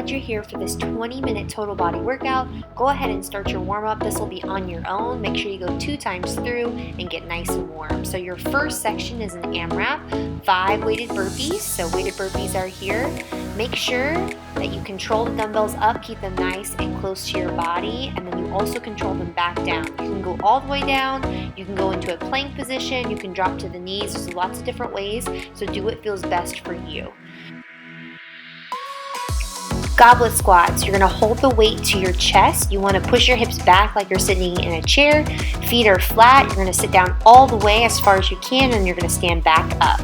glad you're here for this 20-minute total body workout. Go ahead and start your warm-up. This will be on your own. Make sure you go 2 times through and get nice and warm. So your first section is an AMRAP, 5 weighted burpees. So weighted burpees are here. Make sure that you control the dumbbells up, keep them nice and close to your body, and then you also control them back down. You can go all the way down, you can go into a plank position, you can drop to the knees. There's lots of different ways, so do what feels best for you. Goblet squats, you're gonna hold the weight to your chest. You wanna push your hips back like you're sitting in a chair. Feet are flat. You're gonna sit down all the way as far as you can, and you're gonna stand back up.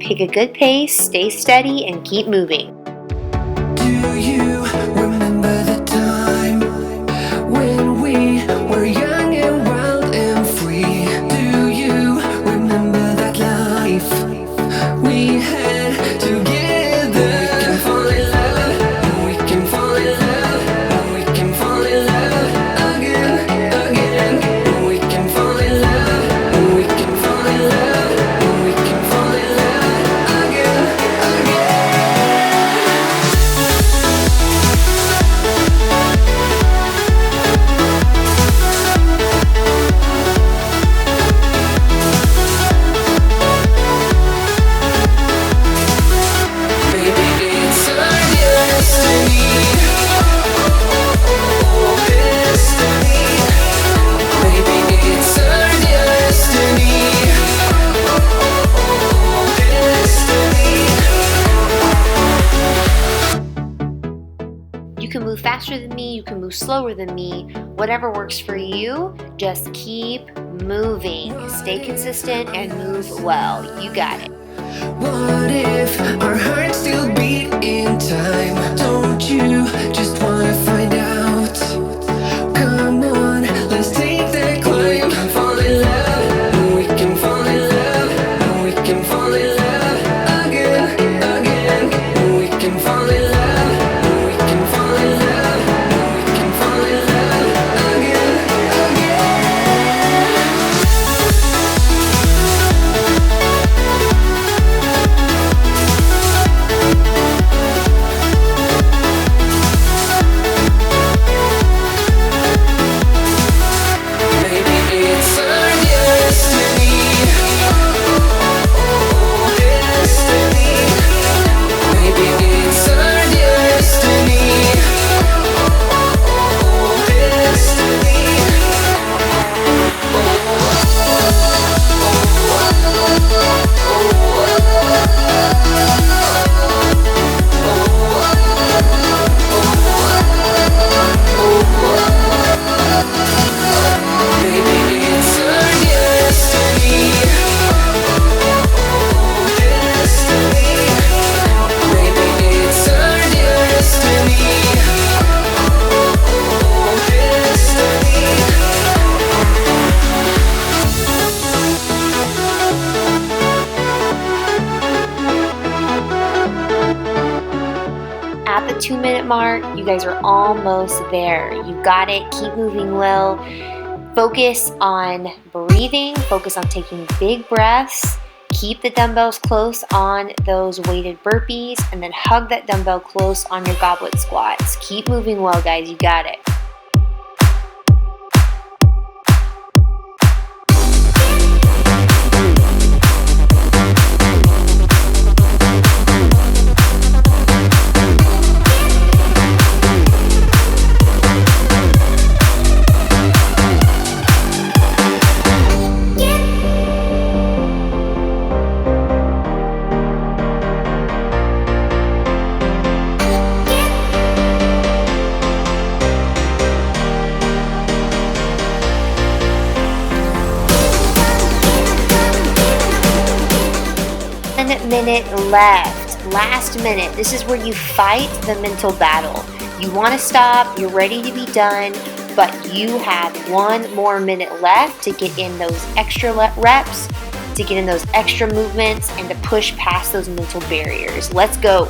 Pick a good pace, stay steady, and keep moving. Do you remember the time when we were young and wild and free? Do you remember that life we had together? We can fall in love, we can fall in love, we can fall in love again, again. We can fall in love, we can fall in love, we can fall in love again, again. You can move faster than me, you can move slower than me, whatever works for you, just keep moving. Stay consistent and move well. You got it. What if our hearts still beat in time? Don't you just wanna find out? Come on, let's take that climb. We can fall in love, we can fall in love, we can fall in love again, again. We can fall in love, we can fall in love, we can fall in love again, again. At the 2-minute mark, you guys are almost there. You got it. Keep moving well. Focus on breathing. Focus on taking big breaths. Keep the dumbbells close on those weighted burpees, and then hug that dumbbell close on your goblet squats. Keep moving well, guys. You got it. Minute left. Last minute. This is where you fight the mental battle. You want to stop, you're ready to be done, but you have 1 more minute left to get in those extra reps, to get in those extra movements, and to push past those mental barriers. Let's go.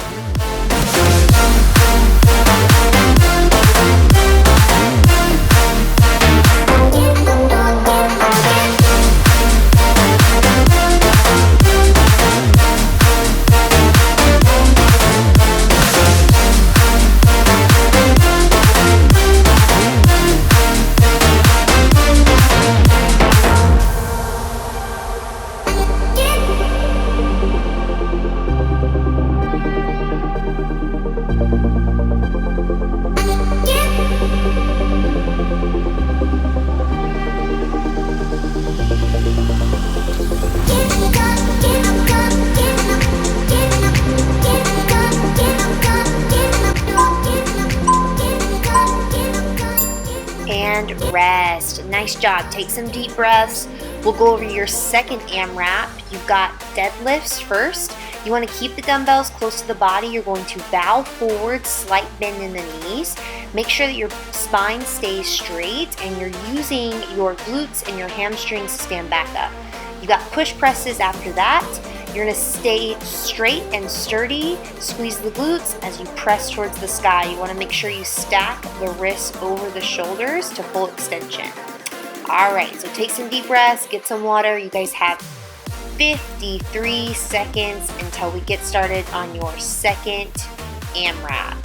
And rest. Nice job. Take some deep breaths. We'll go over your second AMRAP. You've got deadlifts first. You want to keep the dumbbells close to the body. You're going to bow forward, slight bend in the knees. Make sure that your spine stays straight and you're using your glutes and your hamstrings to stand back up. You got push presses after that. You're going to stay straight and sturdy. Squeeze the glutes as you press towards the sky. You want to make sure you stack the wrists over the shoulders to full extension. All right, so take some deep breaths, get some water. You guys have 53 seconds until we get started on your second AMRAP.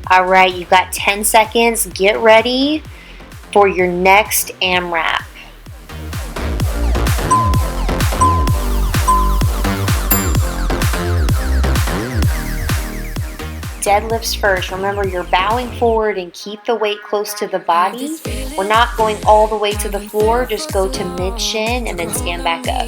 All right, you've got 10 seconds. Get ready for your next AMRAP. Deadlifts first. Remember, you're bowing forward and keep the weight close to the body. We're not going all the way to the floor. Just go to mid-shin and then stand back up.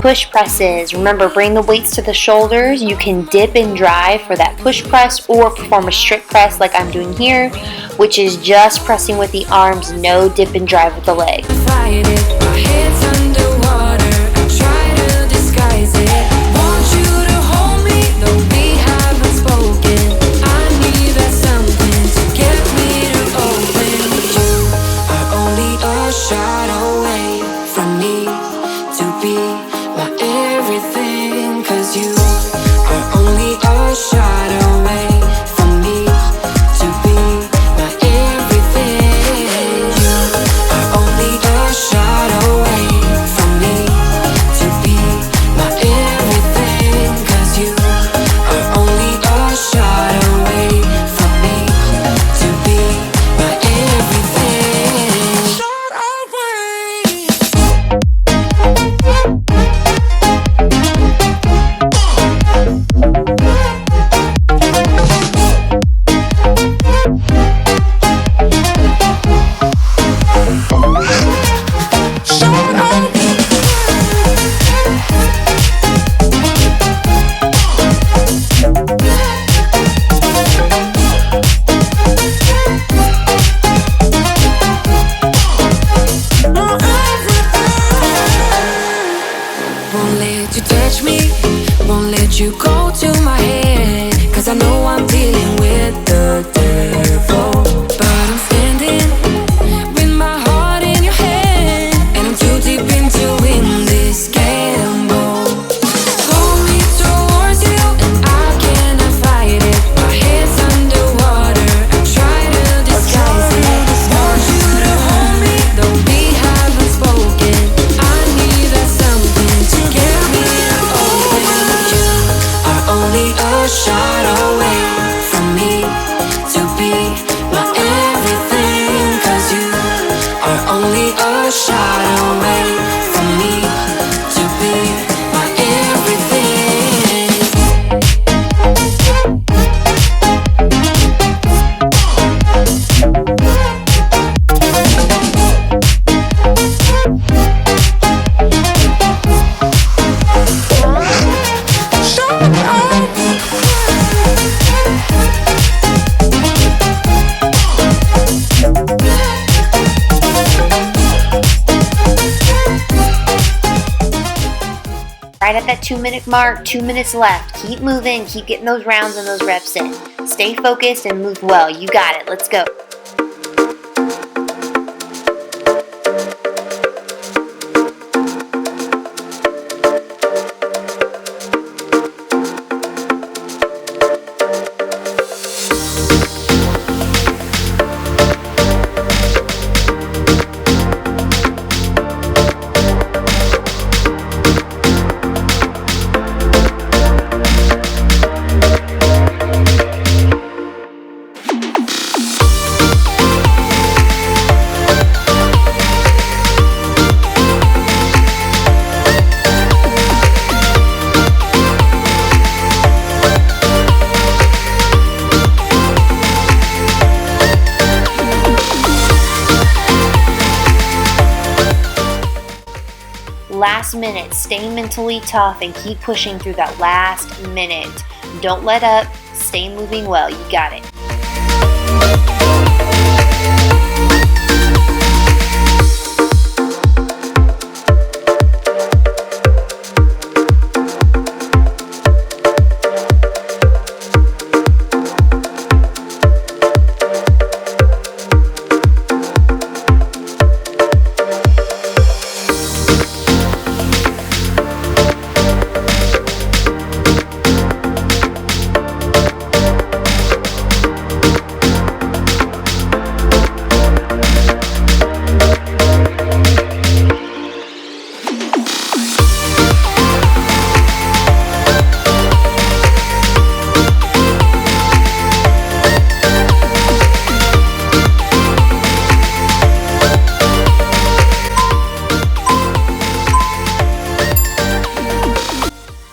Push presses. Remember, bring the weights to the shoulders. You can dip and drive for that push press or perform a strict press like I'm doing here, which is just pressing with the arms, no dip and drive with the legs. You go to my head, 'cause I know I'm dealing with the devil. But I'm standing with my heart in your hand, and I'm too deep into in this gamble. Pull me towards you, and I cannot fight it. My head's underwater, I try to disguise it. Want you to hold me, though we haven't spoken. I need that something to get me open. Only a shot away from me to be my everything, 'cause you are only a shot away from me to be my everything. right at that 2-minute mark, 2 minutes left. Keep moving, keep getting those rounds and those reps in. Stay focused and move well. You got it. Let's go. Last minute, stay mentally tough and keep pushing through that last minute. Don't let up, stay moving well, you got it.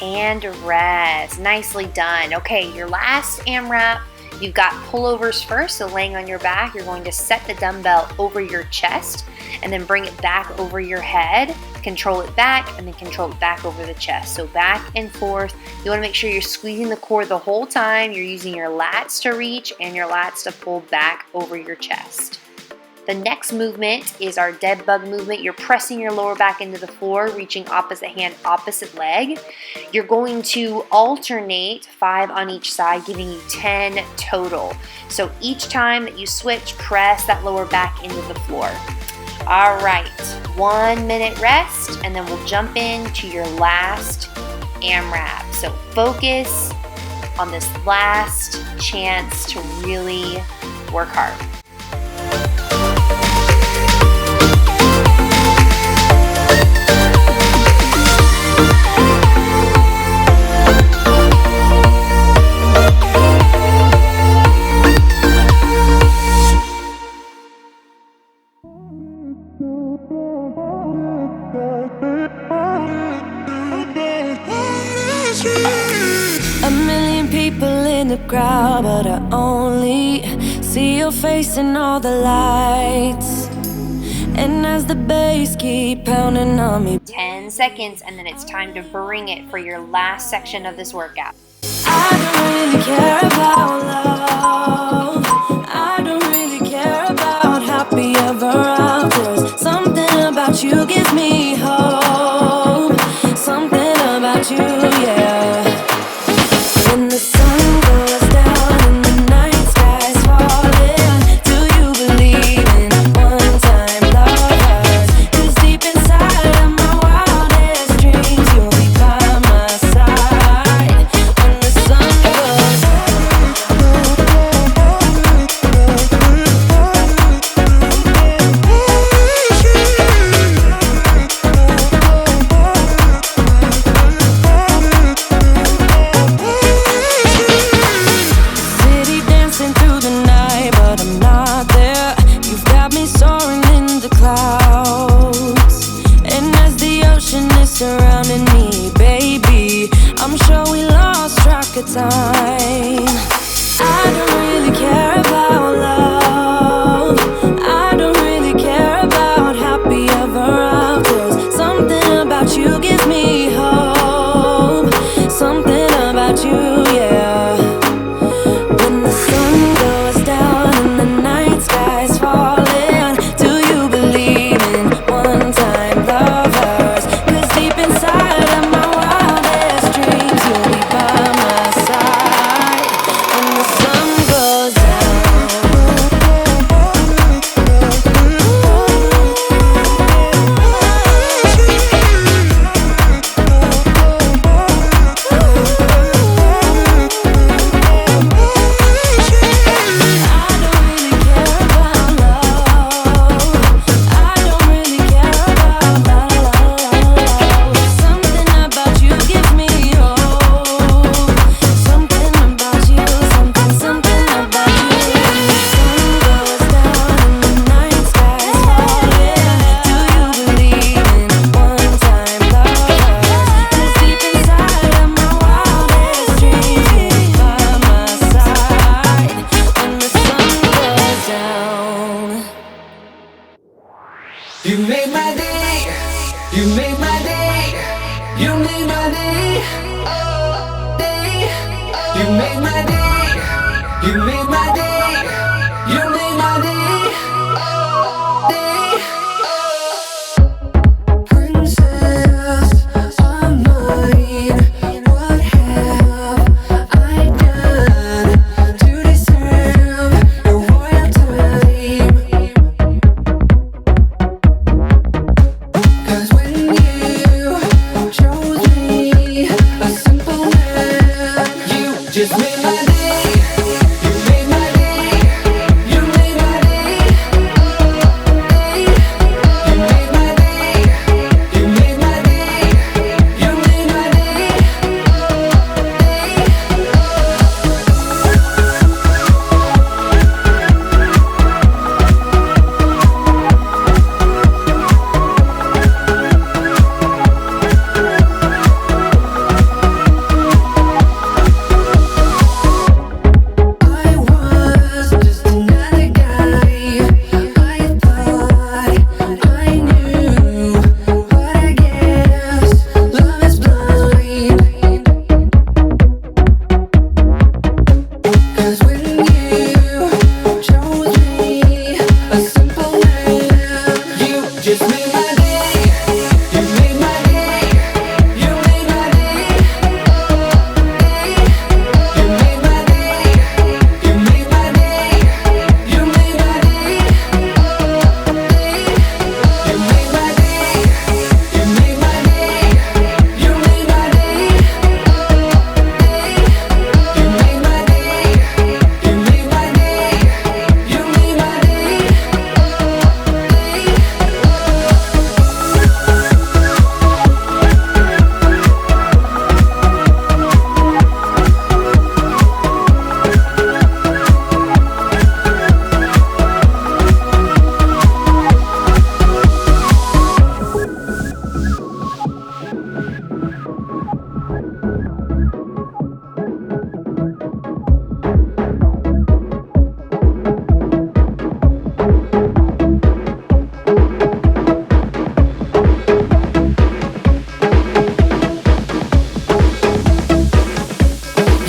And rest. Nicely done. Okay, your last AMRAP, you've got pullovers first, so laying on your back, you're going to set the dumbbell over your chest and then bring it back over your head, control it back, and then control it back over the chest. So back and forth. You want to make sure you're squeezing the core the whole time. You're using your lats to reach and your lats to pull back over your chest. The next movement is our dead bug movement. You're pressing your lower back into the floor, reaching opposite hand, opposite leg. You're going to alternate 5 on each side, giving you 10 total. So each time that you switch, press that lower back into the floor. All right, 1 minute rest, and then we'll jump into your last AMRAP. So focus on this last chance to really work hard. A million people in the crowd, but I only see your face in all the lights. And as the bass keep pounding on me, 10 seconds, and then it's time to bring it for your last section of this workout. I don't really care about love. I don't really care about happy ever afters. Something about you gives me hope. Something about you, yeah. When the sun goes down and the night sky's falling, do you believe in one-time lovers? 'Cause deep inside of my wildest dreams, you'll be by my side. When the sun goes city dancing through the night, but I'm not there. You've got me soaring in the clouds, and as the ocean is surrounding me, baby, I'm sure we lost track of time. I don't really care about love. I don't really care about happy ever afters. Something about you gives me hope. Something about you, yeah. When the sun goes down and the night sky's falling, do you believe in one-time lovers? 'Cause deep inside of my You made my day. You made my day. You made my day. Oh, day. You made my day. You made my day. You made my day. Oh, day. Princess of mine, what have I done to deserve your royal time? 'Cause when you chose me, a simple man, you just made my day. You made my day. You made my day. Day. You made my day. You made my day. You made my day. I was just another guy. I thought I knew, but I guess love is blind. 'Cause when you chose me, a simple man, you just made my day. You made my day. You made my day. Day. You made my day. You made my day. You made my day. Day. You made my day. You made my day. You made my day. Day. You made my day. You made my day. You made my day.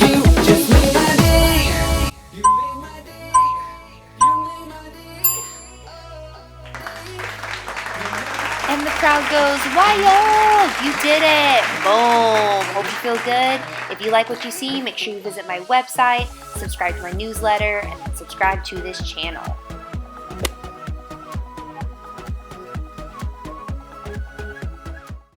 You just made my day. You made my day. You made my day. And the crowd goes wild! You did it! Boom! Hope you feel good. If you like what you see, make sure you visit my website, subscribe to my newsletter, and subscribe to this channel.